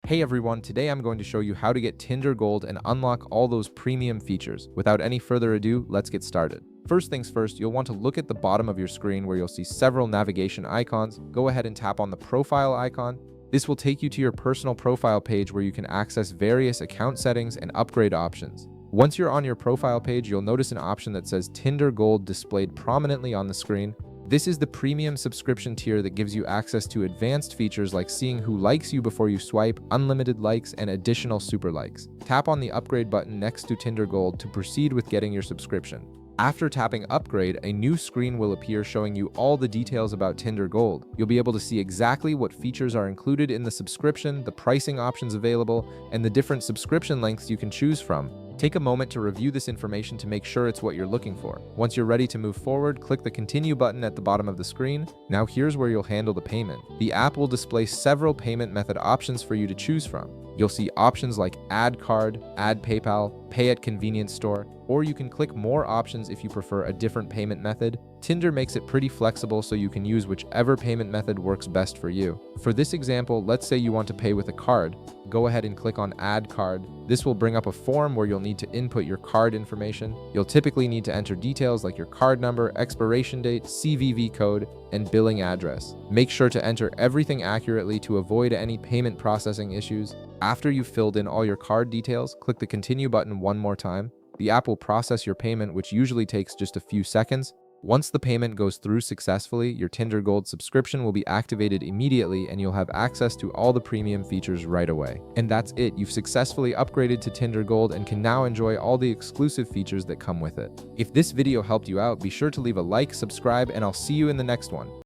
Hey everyone, today I'm going to show you how to get Tinder Gold and unlock all those premium features. Without any further ado, let's get started. First things first, you'll want to look at the bottom of your screen where you'll see several navigation icons. Go ahead and tap on the profile icon. This will take you to your personal profile page where you can access various account settings and upgrade options. Once you're on your profile page, you'll notice an option that says Tinder Gold displayed prominently on the screen. This is the premium subscription tier that gives you access to advanced features like seeing who likes you before you swipe, unlimited likes, and additional super likes. Tap on the upgrade button next to Tinder Gold to proceed with getting your subscription. After tapping upgrade, a new screen will appear showing you all the details about Tinder Gold. You'll be able to see exactly what features are included in the subscription, the pricing options available, and the different subscription lengths you can choose from. Take a moment to review this information to make sure it's what you're looking for. Once you're ready to move forward, click the Continue button at the bottom of the screen. Now here's where you'll handle the payment. The app will display several payment method options for you to choose from. You'll see options like Add Card, Add PayPal, Pay at Convenience Store, or you can click more options if you prefer a different payment method. Tinder makes it pretty flexible so you can use whichever payment method works best for you. For this example, let's say you want to pay with a card. Go ahead and click on Add Card. This will bring up a form where you'll need to input your card information. You'll typically need to enter details like your card number, expiration date, CVV code, and billing address. Make sure to enter everything accurately to avoid any payment processing issues. After you've filled in all your card details, click the Continue button one more time. The app will process your payment, which usually takes just a few seconds. Once the payment goes through successfully, your Tinder Gold subscription will be activated immediately and you'll have access to all the premium features right away. And that's it, you've successfully upgraded to Tinder Gold and can now enjoy all the exclusive features that come with it. If this video helped you out, be sure to leave a like, subscribe, and I'll see you in the next one.